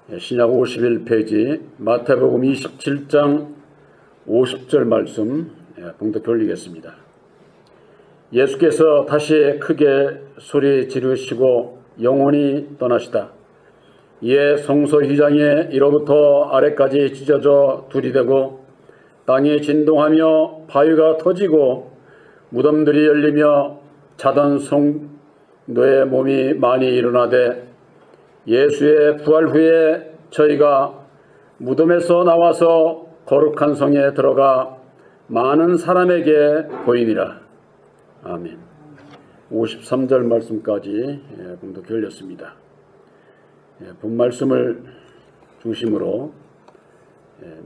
신약 51페이지 마태복음 27장 50절 말씀 봉독해 올리겠습니다. 예수께서 다시 크게 소리 지르시고 영원히 떠나시다. 이에 성소 휘장이 위로부터 아래까지 찢어져 둘이 되고 땅이 진동하며 바위가 터지고 무덤들이 열리며 자던 성도의 몸이 많이 일어나되 예수의 부활 후에 저희가 무덤에서 나와서 거룩한 성에 들어가 많은 사람에게 보이니라. 아멘. 53절 말씀까지 봉독해 올렸습니다. 본 말씀을 중심으로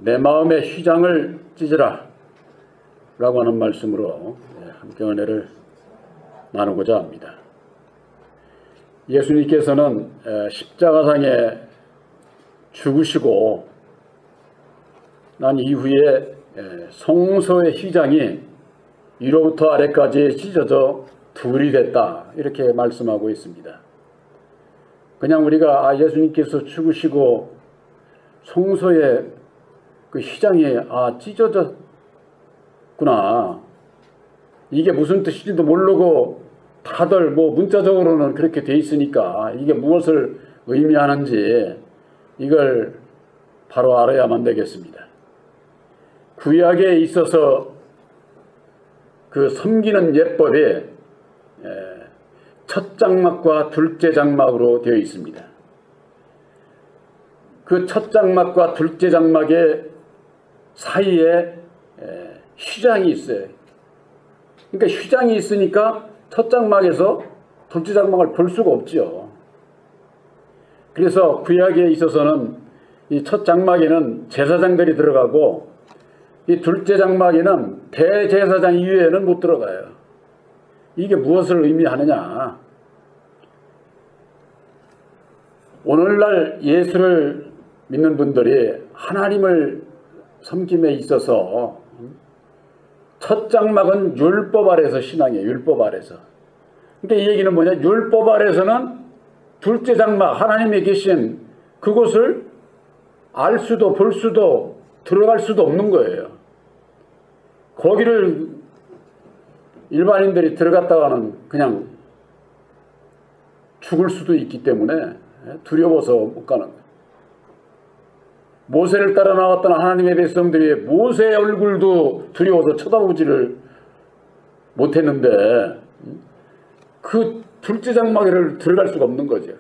내 마음의 휘장을 찢으라 라고 하는 말씀으로 함께 은혜를 나누고자 합니다. 예수님께서는 십자가상에 죽으시고 난 이후에 성소의 휘장이 위로부터 아래까지 찢어져 둘이 됐다 이렇게 말씀하고 있습니다. 그냥 우리가 예수님께서 죽으시고 성소의 그 휘장이 찢어졌구나, 이게 무슨 뜻인지도 모르고 다들 문자적으로는 그렇게 돼 있으니까 이게 무엇을 의미하는지 이걸 바로 알아야만 되겠습니다. 구약에 있어서 그 섬기는 예법이 첫 장막과 둘째 장막으로 되어 있습니다. 그 첫 장막과 둘째 장막의 사이에 휘장이 있어요. 그러니까 휘장이 있으니까 첫 장막에서 둘째 장막을 볼 수가 없죠. 그래서 구약에 있어서는 이 첫 장막에는 제사장들이 들어가고 이 둘째 장막에는 대제사장 이외에는 못 들어가요. 이게 무엇을 의미하느냐? 오늘날 예수를 믿는 분들이 하나님을 섬김에 있어서 첫 장막은 율법 아래서 신앙이에요. 율법 아래서. 그러니까 이 얘기는 뭐냐? 율법 아래서는 둘째 장막, 하나님이 계신 그곳을 알 수도 볼 수도 들어갈 수도 없는 거예요. 거기를 일반인들이 들어갔다가는 그냥 죽을 수도 있기 때문에 두려워서 못 가는 거예요. 모세를 따라 나왔던 하나님의 백성들이 모세의 얼굴도 두려워서 쳐다보지를 못했는데 그 둘째 장막에를 들어갈 수가 없는 거죠.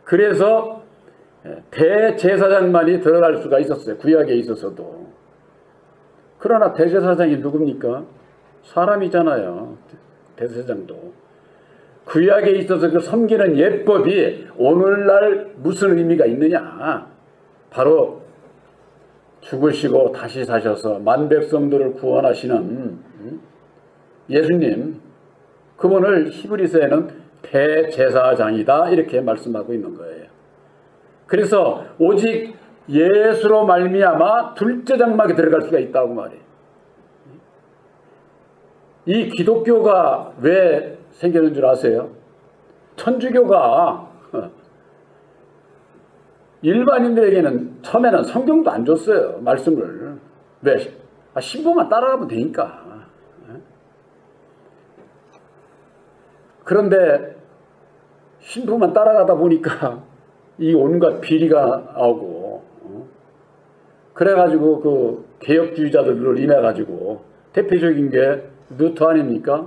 그래서 대제사장만이 들어갈 수가 있었어요. 구약에 있어서도. 그러나 대제사장이 누굽니까? 사람이잖아요. 대제사장도. 구약에 있어서 그 섬기는 예법이 오늘날 무슨 의미가 있느냐? 바로 죽으시고 다시 사셔서 만백성들을 구원하시는 예수님, 그분을 히브리서에는 대제사장이다 이렇게 말씀하고 있는 거예요. 그래서 오직 예수로 말미암아 둘째 장막에 들어갈 수가 있다고 말해요. 이 기독교가 왜 생기는 줄 아세요? 천주교가 일반인들에게는 처음에는 성경도 안 줬어요. 말씀을. 왜? 신부만 따라가면 되니까. 그런데 신부만 따라가다 보니까 이 온갖 비리가 나오고, 그래가지고 그 개혁주의자들을 인해가지고 대표적인 게 루터 아닙니까?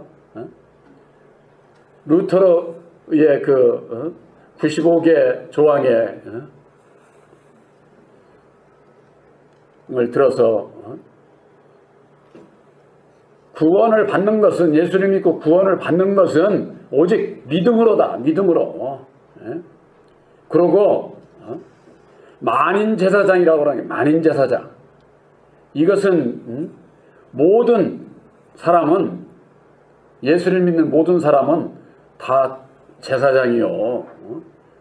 루터의 그 95개 조항에 을 들어서 구원을 받는 것은, 예수를 믿고 구원을 받는 것은 오직 믿음으로다. 믿음으로. 그러고 만인제사장이라고 하는 게, 만인제사장, 이것은 모든 사람은, 예수를 믿는 모든 사람은 다 제사장이요,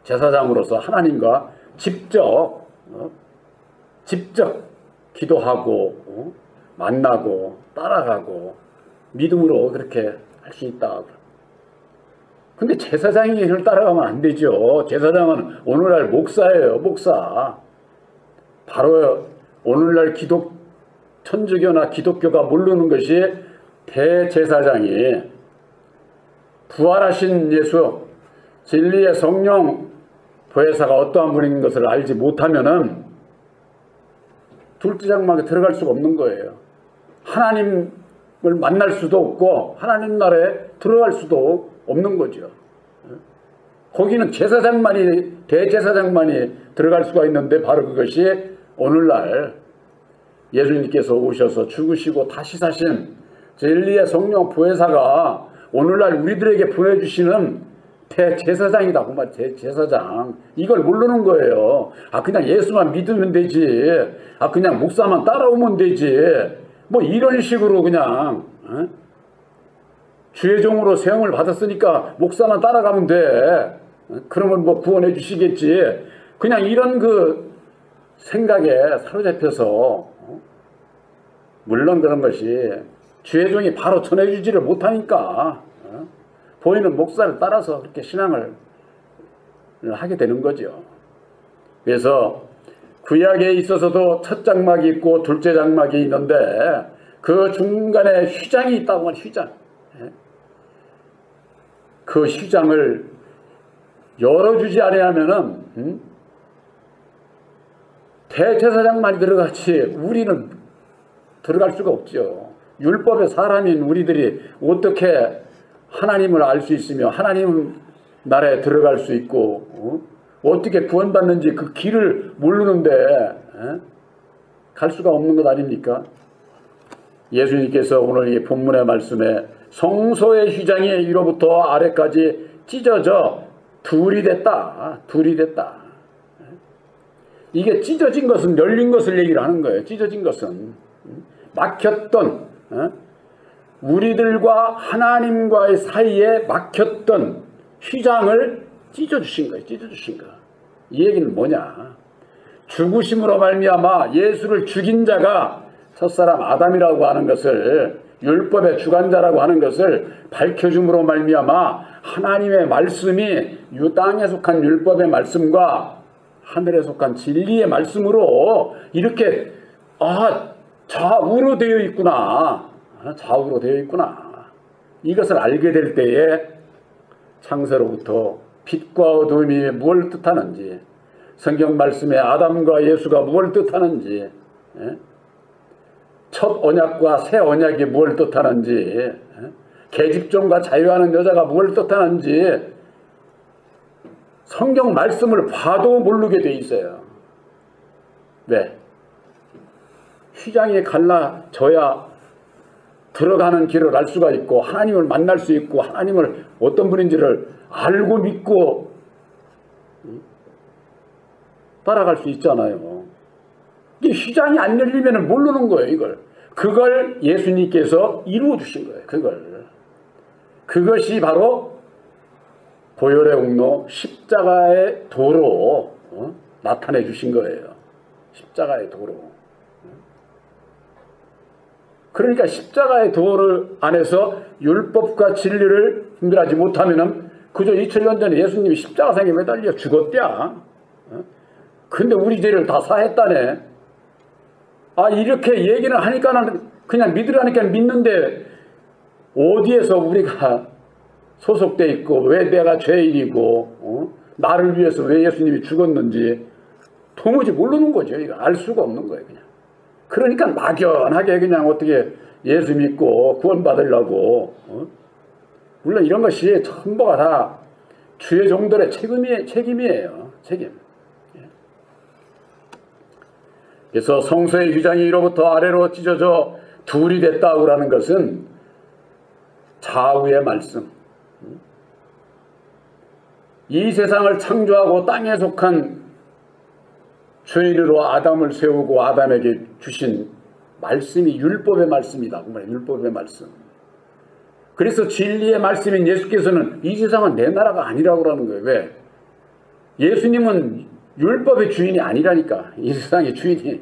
제사장으로서 하나님과 직접 기도하고 만나고 따라가고 믿음으로 그렇게 할 수 있다. 근데 제사장이 를 따라가면 안 되죠. 제사장은 오늘날 목사예요. 목사. 바로 오늘날 천주교나 기독교가 모르는 것이 대제사장이 부활하신 예수, 진리의 성령 보혜사가 어떠한 분인 것을 알지 못하면은 둘째 장막에 들어갈 수가 없는 거예요. 하나님을 만날 수도 없고 하나님 나라에 들어갈 수도 없는 거죠. 거기는 대제사장만이 들어갈 수가 있는데 바로 그것이 오늘날 예수님께서 오셔서 죽으시고 다시 사신 진리의 성령 보혜사가 오늘날 우리들에게 보내주시는 대제사장이다. 그 말 대제사장. 이걸 모르는 거예요. 그냥 예수만 믿으면 되지. 그냥 목사만 따라오면 되지. 뭐 이런 식으로 그냥 주의 종으로 세움을 받았으니까 목사만 따라가면 돼. 그러면 뭐 구원해 주시겠지. 그냥 이런 그 생각에 사로잡혀서 물론 그런 것이 주의 종이 바로 전해주지를 못하니까 보이는 목사를 따라서 그렇게 신앙을 하게 되는 거죠. 그래서 구약에 있어서도 첫 장막이 있고 둘째 장막이 있는데 그 중간에 휘장이 있다고 하면 휘장. 그 휘장을 열어주지 아니하면은 대제사장만이 들어가지 우리는 들어갈 수가 없죠. 율법의 사람인 우리들이 어떻게 하나님을 알 수 있으며 하나님 나라에 들어갈 수 있고 어떻게 구원받는지 그 길을 모르는데 갈 수가 없는 것 아닙니까? 예수님께서 오늘 이 본문의 말씀에 성소의 휘장이 위로부터 아래까지 찢어져 둘이 됐다. 이게 찢어진 것은 열린 것을 얘기를 하는 거예요. 찢어진 것은 막혔던 우리들과 하나님과의 사이에 막혔던 휘장을 찢어주신 거예요. 찢어주신 거. 이 얘기는 뭐냐? 죽으심으로 말미암아 예수를 죽인 자가 첫사람 아담이라고 하는 것을 율법의 주관자라고 하는 것을 밝혀줌으로 말미암아 하나님의 말씀이 이 땅에 속한 율법의 말씀과 하늘에 속한 진리의 말씀으로 이렇게 좌우로 되어 있구나. 좌우로 되어 있구나. 이것을 알게 될 때에 창세로부터 빛과 어둠이 무엇을 뜻하는지, 성경 말씀에 아담과 예수가 무엇을 뜻하는지, 첫 언약과 새 언약이 무엇을 뜻하는지, 계집종과 자유하는 여자가 무엇을 뜻하는지 성경 말씀을 봐도 모르게 돼 있어요. 왜? 휘장이 갈라져야 들어가는 길을 알 수가 있고 하나님을 만날 수 있고 하나님을 어떤 분인지를 알고 믿고 따라갈 수 있잖아요. 이 휘장이 안 열리면 모르는 거예요. 이걸. 그걸 예수님께서 이루어 주신 거예요. 그것이 바로 보혈의 옥로 십자가의 도로 나타내 주신 거예요. 십자가의 도로. 그러니까 십자가의 도를 안에서 율법과 진리를 분별하지 못하면은 그저 2000년 전에 예수님이 십자가상에 매달려 죽었대야. 근데 우리 죄를 다 사했다네. 이렇게 얘기를 하니까는 그냥 믿으라니까 믿는데 어디에서 우리가 소속돼 있고 왜 내가 죄인이고 나를 위해서 왜 예수님이 죽었는지 도무지 모르는 거죠. 이거 알 수가 없는 거예요. 그냥. 그러니까 막연하게 그냥 어떻게 예수 믿고 구원받으려고 물론 이런 것이 전부가 다 주의 종들의 책임이에요. 책임. 그래서 성소의 휘장이 위로부터 아래로 찢어져 둘이 됐다고 하는 것은 좌우의 말씀. 이 세상을 창조하고 땅에 속한 죄인으로 아담을 세우고 아담에게 주신 말씀이 율법의 말씀이다. 율법의 말씀. 그래서 진리의 말씀인 예수께서는 이 세상은 내 나라가 아니라고 하는 거예요. 왜? 예수님은 율법의 주인이 아니라니까. 이 세상의 주인이.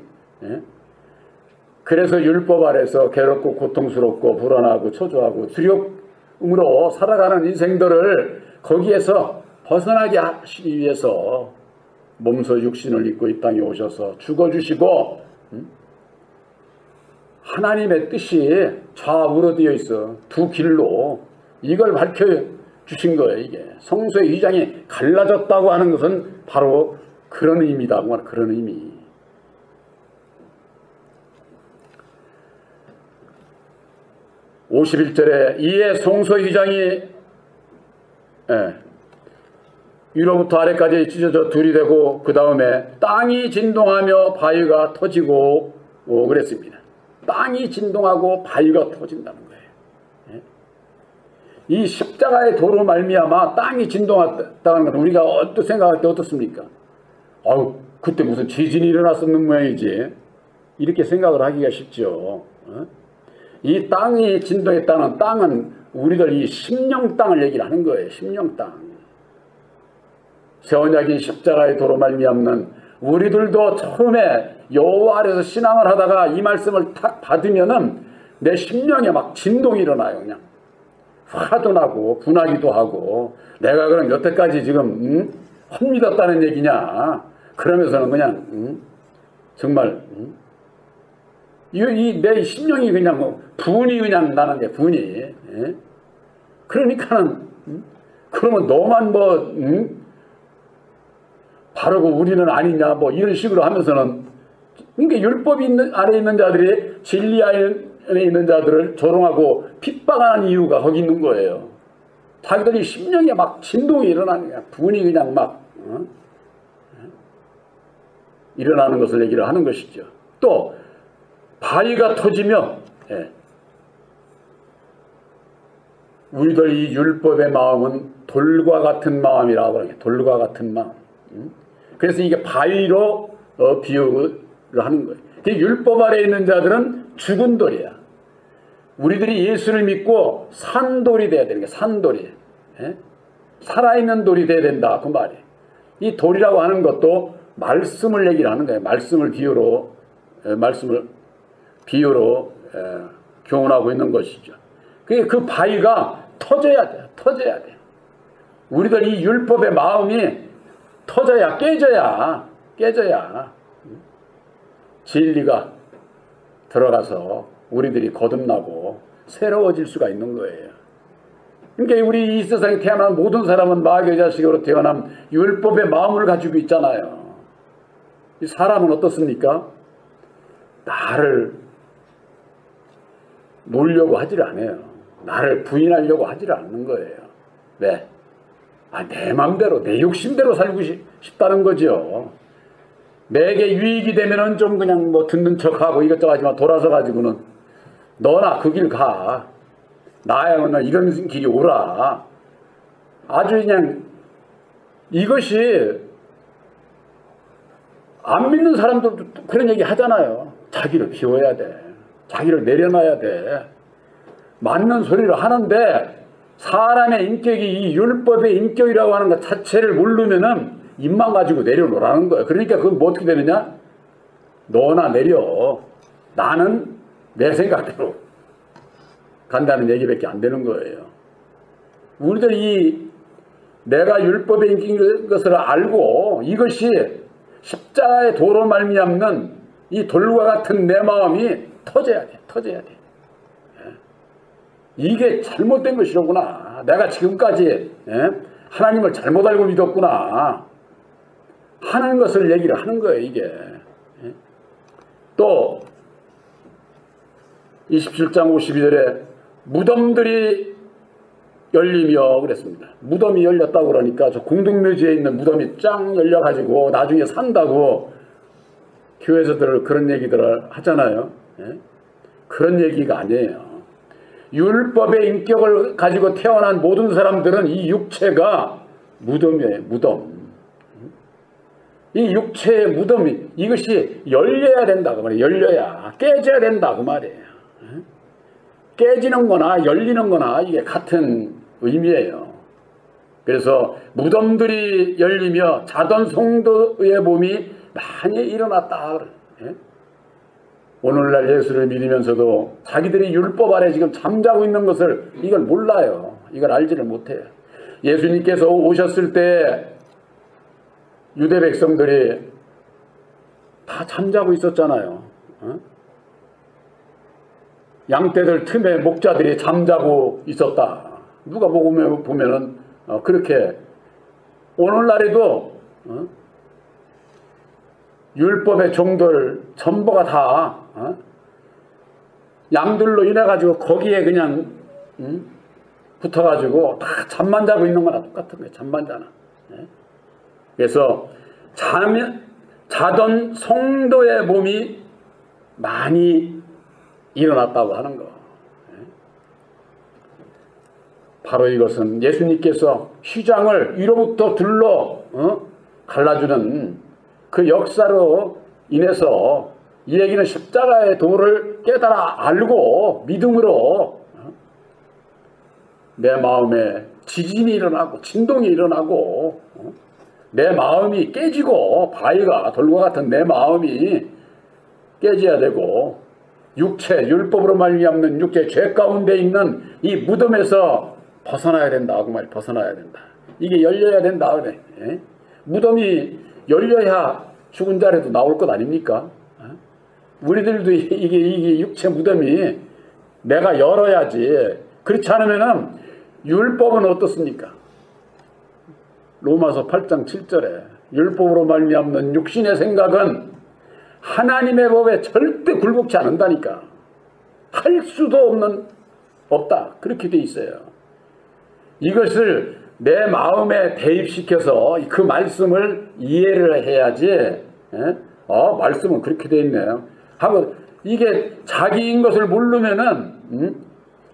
그래서 율법 아래서 괴롭고 고통스럽고 불안하고 초조하고 두려움으로 살아가는 인생들을 거기에서 벗어나게 하시기 위해서 몸소 육신을 입고 이 땅에 오셔서 죽어주시고 하나님의 뜻이 좌우로 되어 있어. 두 길로 이걸 밝혀주신 거예요. 이게 성소의 휘장이 갈라졌다고 하는 것은 바로 그런 의미다. 그런 의미. (51절에) 이에 성소의 휘장이 위로부터 아래까지 찢어져 둘이 되고 그 다음에 땅이 진동하며 바위가 터지고 그랬습니다. 땅이 진동하고 바위가 터진다는 거예요. 이 십자가의 도로 말미암아 땅이 진동했다는 건 우리가 어떻게 생각할 때 어떻습니까? 아유, 그때 무슨 지진이 일어났었는 모양이지. 이렇게 생각을 하기가 쉽죠. 이 땅이 진동했다는 땅은 우리들 이 심령 땅을 얘기를 하는 거예요. 심령 땅. 새 언약인 십자가의 도로 말미암는 우리들도 처음에 여호와 아래서 신앙을 하다가 이 말씀을 탁 받으면은 내 심령에 막 진동이 일어나요. 그냥 화도 나고 분하기도 하고 내가 그럼 여태까지 지금 헛믿었다는 얘기냐. 그러면서는 그냥 정말 내 심령이 그냥 분이 그냥 나는 게 분이. 그러니까는 그러면 너만 바르고 우리는 아니냐 이런 식으로 하면서는 그러니까 율법이 아래 있는 자들이 진리 안에 있는 자들을 조롱하고 핍박하는 이유가 거기 있는 거예요. 자기들이 심령에 막 진동이 일어나는 거야. 분이 그냥 막 일어나는 것을 얘기를 하는 것이죠. 또 바위가 터지며 우리들 이 율법의 마음은 돌과 같은 마음이라고 그래요. 돌과 같은 마음. 그래서 이게 바위로 비유를 하는 거예요. 율법 아래에 있는 자들은 죽은 돌이야. 우리들이 예수를 믿고 산돌이 돼야 되는 거야. 산돌이. 살아있는 돌이 돼야 된다. 그 말이에요. 이 돌이라고 하는 것도 말씀을 얘기를 하는 거예요. 말씀을 비유로 교훈하고 있는 것이죠. 그 바위가 터져야 돼요. 터져야 돼요. 우리들 이 율법의 마음이 터져야 깨져야 진리가 들어가서 우리들이 거듭나고 새로워질 수가 있는 거예요. 그러니까 우리 이 세상에 태어난 모든 사람은 마귀의 자식으로 태어난 율법의 마음을 가지고 있잖아요. 이 사람은 어떻습니까? 나를 놀려고 하질 않아요. 나를 부인하려고 하질 않는 거예요. 왜? 내 마음대로 내 욕심대로 살고 싶다는 거죠. 내게 유익이 되면은 좀 그냥 듣는 척하고 이것저것 하지만 돌아서 가지고는 너나 그 길 가. 나야는 이런 길이 오라. 아주 그냥 이것이 안 믿는 사람들도 그런 얘기 하잖아요. 자기를 비워야 돼. 자기를 내려놔야 돼. 맞는 소리를 하는데 사람의 인격이 이 율법의 인격이라고 하는 것 자체를 모르면은 입만 가지고 내려놓으라는 거예요. 그러니까 그건 뭐 어떻게 되느냐? 너나 내려. 나는 내 생각대로 간다는 얘기밖에 안 되는 거예요. 우리들이 내가 율법의 인격인 것을 알고 이것이 십자가의 도로 말미암는 이 돌과 같은 내 마음이 터져야 돼. 터져야 돼. 이게 잘못된 것이로구나. 내가 지금까지 하나님을 잘못 알고 믿었구나 하는 것을 얘기를 하는 거예요. 이게 또 27장 52절에 무덤들이 열리며 그랬습니다. 무덤이 열렸다고 그러니까 저 공동묘지에 있는 무덤이 쫙 열려가지고 나중에 산다고 교회에서들 그런 얘기들을 하잖아요. 그런 얘기가 아니에요. 율법의 인격을 가지고 태어난 모든 사람들은 이 육체가 무덤이에요. 무덤. 이 육체의 무덤이 이것이 열려야 된다고 말이에요. 열려야 깨져야 된다고 말이에요. 깨지는 거나 열리는 거나 이게 같은 의미예요. 그래서 무덤들이 열리며 자던 성도의 몸이 많이 일어났다. 오늘날 예수를 믿으면서도 자기들이 율법 아래 지금 잠자고 있는 것을 이걸 몰라요. 이걸 알지를 못해요. 예수님께서 오셨을 때 유대 백성들이 다 잠자고 있었잖아요. 양떼들 틈에 목자들이 잠자고 있었다. 누가 보면은 그렇게 오늘날에도 율법의 종들 전부가 다 양들로 인해 가지고 거기에 그냥 붙어가지고 다 잠만 자고 있는 거나 똑같은 거예요. 잠만 자나. 그래서 자던 성도의 몸이 많이 일어났다고 하는 거. 바로 이것은 예수님께서 휘장을 위로부터 둘러 갈라주는 그 역사로 인해서 이 얘기는 십자가의 도를 깨달아 알고 믿음으로 내 마음에 지진이 일어나고 진동이 일어나고 내 마음이 깨지고 바위가 돌과 같은 내 마음이 깨져야 되고 육체 율법으로 말미암는 육체 죄 가운데 있는 이 무덤에서 벗어나야 된다. 그 말이 벗어나야 된다. 이게 열려야 된다. 그래. 예? 무덤이 열려야 죽은 자라도 나올 것 아닙니까? 우리들도 이게 육체 무덤이 내가 열어야지. 그렇지 않으면은 율법은 어떻습니까? 로마서 8장 7절에 율법으로 말미암는 육신의 생각은 하나님의 법에 절대 굴복치 않는다니까. 할 수도 없다. 그렇게 돼 있어요. 이것을 내 마음에 대입시켜서 그 말씀을 이해를 해야지. 말씀은 그렇게 돼 있네요. 하고 이게 자기인 것을 모르면은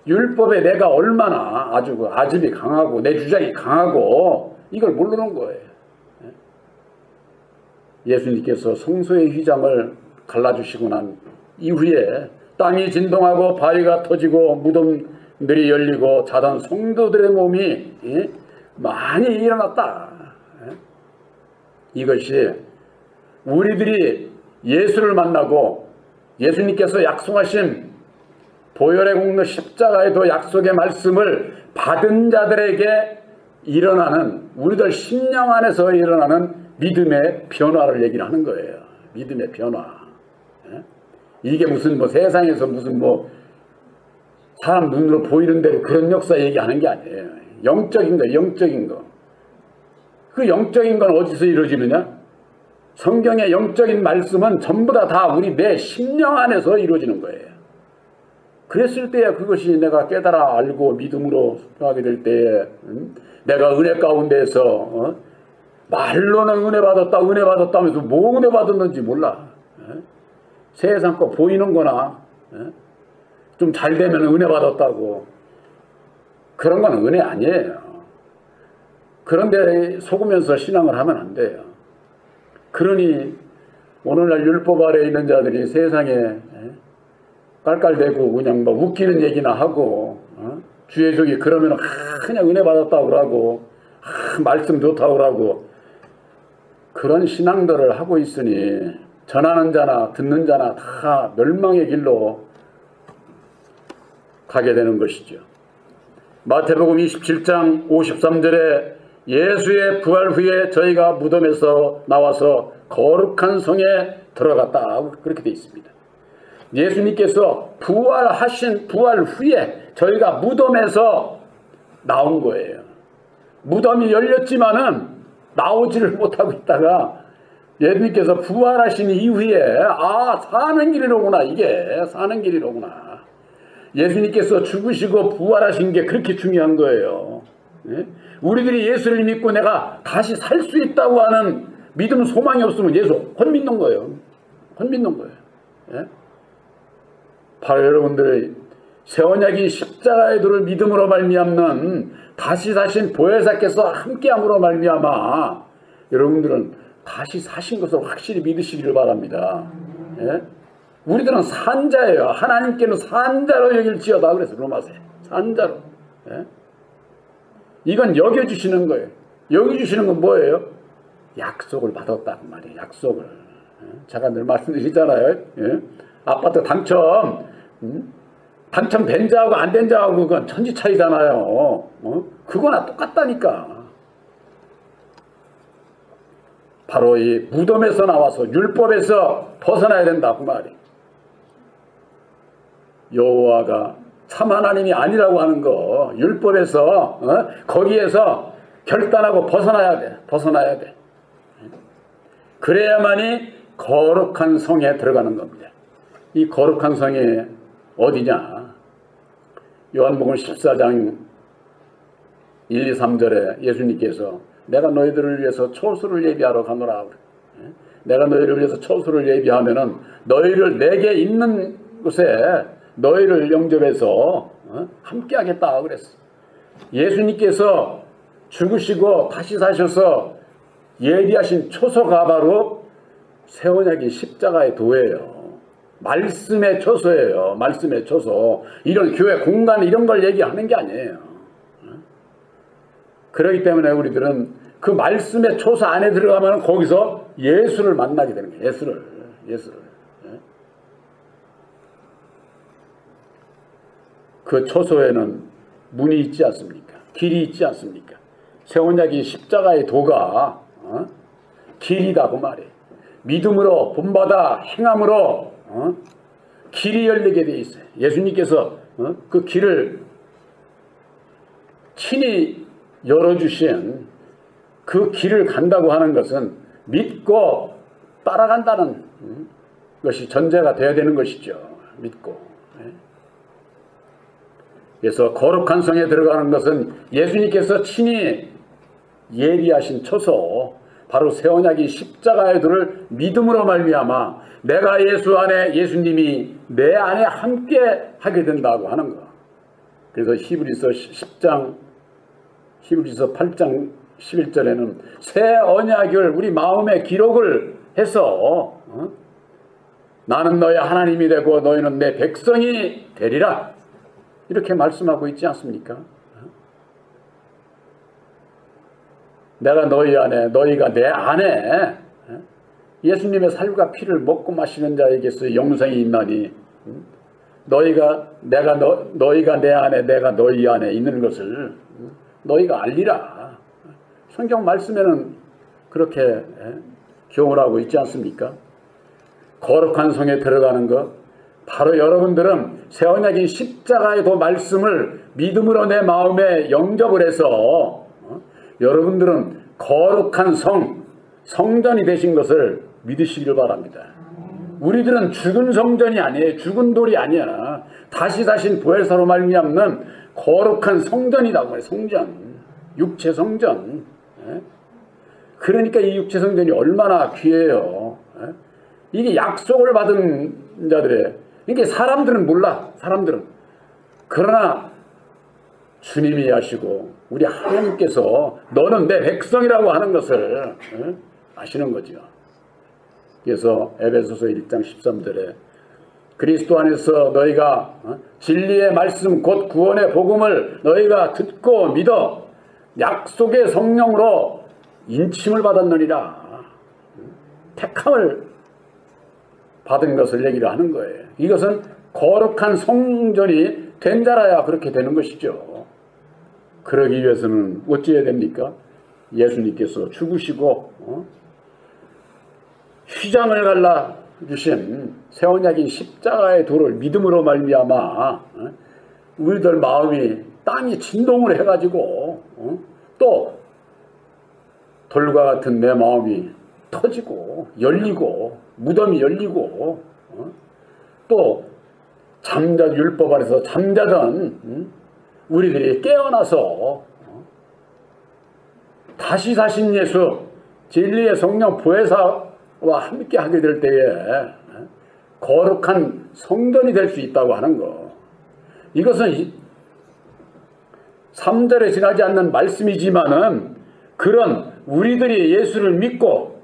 율법에 내가 얼마나 아주 그 아집이 강하고 내 주장이 강하고 이걸 모르는 거예요. 예수님께서 성소의 휘장을 갈라주시고 난 이후에 땅이 진동하고 바위가 터지고 무덤들이 열리고 자던 성도들의 몸이 많이 일어났다. 이것이 우리들이 예수를 만나고 예수님께서 약속하신 보혈의 공로 십자가의 도 약속의 말씀을 받은 자들에게 일어나는 우리들 심령 안에서 일어나는 믿음의 변화를 얘기를 하는 거예요. 믿음의 변화. 이게 무슨 세상에서 무슨 사람 눈으로 보이는 대로 그런 역사 얘기하는 게 아니에요. 영적인 거, 영적인 거. 그 영적인 건 어디서 이루어지느냐? 성경의 영적인 말씀은 전부 다 우리 내 심령 안에서 이루어지는 거예요. 그랬을 때야 그것이 내가 깨달아 알고 믿음으로 하게 될 때에 내가 은혜 가운데에서 말로는 은혜 받았다 하면서 뭐 은혜 받았는지 몰라. 세상 거 보이는 거나 좀 잘 되면 은혜 받았다고 그런 건 은혜 아니에요. 그런데 속으면서 신앙을 하면 안 돼요. 그러니 오늘날 율법 아래에 있는 자들이 세상에 깔깔대고 그냥 웃기는 얘기나 하고 주의 종이 그러면 그냥 은혜 받았다고 그러고 말씀 좋다고 그러고 그런 신앙들을 하고 있으니 전하는 자나 듣는 자나 다 멸망의 길로 가게 되는 것이죠. 마태복음 27장 53절에 예수의 부활 후에 저희가 무덤에서 나와서 거룩한 성에 들어갔다. 그렇게 되어 있습니다. 예수님께서 부활하신 부활 후에 저희가 무덤에서 나온 거예요. 무덤이 열렸지만은 나오지를 못하고 있다가 예수님께서 부활하신 이후에 사는 길이로구나. 이게 사는 길이로구나. 예수님께서 죽으시고 부활하신 게 그렇게 중요한 거예요. 우리들이 예수를 믿고 내가 다시 살 수 있다고 하는 믿음 소망이 없으면 예수 못 믿는 거예요. 못 믿는 거예요. 바로 여러분들의 새 언약인 십자가의 도를 믿음으로 말미암는 다시 사신 보혜사께서 함께함으로 말미암아 여러분들은 다시 사신 것을 확실히 믿으시기를 바랍니다. 우리들은 산자예요. 하나님께는 산자로 여길지어다 그래서 로마서에 산자로. 이건 여겨주시는 거예요. 여겨주시는 건 뭐예요? 약속을 받았다 그 말이에요. 약속을. 제가 늘 말씀드리잖아요. 아파트 당첨된 자하고 안 된 자하고 그건 천지 차이잖아요. 그거나 똑같다니까. 바로 이 무덤에서 나와서 율법에서 벗어나야 된다 그 말이. 여호와가 참 하나님이 아니라고 하는 거 율법에서 거기에서 결단하고 벗어나야 돼. 벗어나야 돼. 그래야만이 거룩한 성에 들어가는 겁니다. 이 거룩한 성이 어디냐? 요한복음 14장 1, 2, 3절에 예수님께서 내가 너희들을 위해서 초소를 예비하러 가노라. 내가 너희를 위해서 초소를 예비하면은 너희를 내게 있는 곳에 너희를 영접해서 함께 하겠다 그랬어. 예수님께서 죽으시고 다시 사셔서 예비하신 초소가 바로 새 언약인 십자가의 도예요. 말씀의 초소예요. 말씀의 초소. 이런 교회 공간 이런 걸 얘기하는 게 아니에요. 그렇기 때문에 우리들은 그 말씀의 초소 안에 들어가면 거기서 예수를 만나게 되는 거예요. 예수를. 그 초소에는 문이 있지 않습니까? 길이 있지 않습니까? 새 언약인 십자가의 도가 길이다 그 말이에요. 믿음으로 본받아 행함으로 길이 열리게 돼 있어요. 예수님께서 그 길을 친히 열어주신 그 길을 간다고 하는 것은 믿고 따라간다는 것이 전제가 되어야 되는 것이죠. 믿고. 그래서 거룩한 성에 들어가는 것은 예수님께서 친히 예비하신 초소, 바로 새 언약이 십자가의 도를 믿음으로 말미암아 내가 예수 안에 예수님이 내 안에 함께 하게 된다고 하는 거. 그래서 히브리서 8장 11절에는 새 언약을 우리 마음에 기록을 해서 나는 너의 하나님이 되고 너희는 내 백성이 되리라 이렇게 말씀하고 있지 않습니까? 내가 너희 안에 너희가 내 안에 예수님의 살과 피를 먹고 마시는 자에게서 영생이 있나니 너희가 내 안에 내가 너희 안에 있는 것을 너희가 알리라. 성경 말씀에는 그렇게 교훈하고 있지 않습니까? 거룩한 성에 들어가는 것, 바로 여러분들은 새 언약인 십자가의 그 말씀을 믿음으로 내 마음에 영접을 해서 여러분들은 거룩한 성전이 되신 것을 믿으시길 바랍니다. 우리들은 죽은 성전이 아니에요. 죽은 돌이 아니야. 다시 사신 보혜사로 말미암는 거룩한 성전이라고 해요. 성전. 육체 성전. 그러니까 이 육체 성전이 얼마나 귀해요. 이게 약속을 받은 자들의, 이게 사람들은 몰라. 사람들은. 그러나 주님이 하시고 우리 하나님께서 너는 내 백성이라고 하는 것을 아시는 거죠. 그래서 에베소서 1장 13절에 그리스도 안에서 너희가 진리의 말씀 곧 구원의 복음을 너희가 듣고 믿어 약속의 성령으로 인침을 받았느니라. 택함을 받은 것을 얘기를 하는 거예요. 이것은 거룩한 성전이 된 자라야 그렇게 되는 것이죠. 그러기 위해서는 어찌해야 됩니까? 예수님께서 죽으시고 휘장을 갈라주신 새 언약인 십자가의 도를 믿음으로 말미암아 우리들 마음이 땅이 진동을 해가지고 또 돌과 같은 내 마음이 터지고 열리고 무덤이 열리고 또 율법 안에서 잠자던 우리들이 깨어나서 다시 사신 예수 진리의 성령 보혜사와 함께 하게 될 때에 거룩한 성전이 될 수 있다고 하는 거. 이것은 3절에 지나지 않는 말씀이지만은 그런 우리들이 예수를 믿고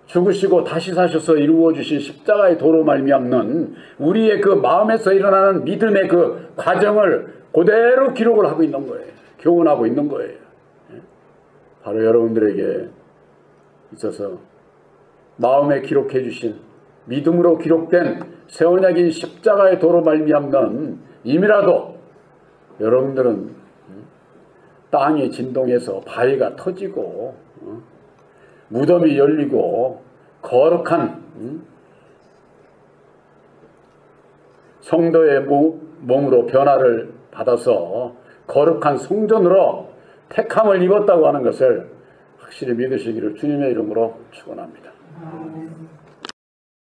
죽으시고 다시 사셔서 이루어주신 십자가의 도로 말미암는 우리의 그 마음에서 일어나는 믿음의 그 과정을 그대로 기록을 하고 있는 거예요. 교훈하고 있는 거예요. 바로 여러분들에게 있어서 마음에 기록해 주신 믿음으로 기록된 새 언약인 십자가의 도로 말미암는 임이라도 여러분들은 땅이 진동해서 바위가 터지고 무덤이 열리고 거룩한 성도의 몸으로 변화를 받아서 거룩한 성전으로 택함을 입었다고 하는 것을 확실히 믿으시기를 주님의 이름으로 축원합니다.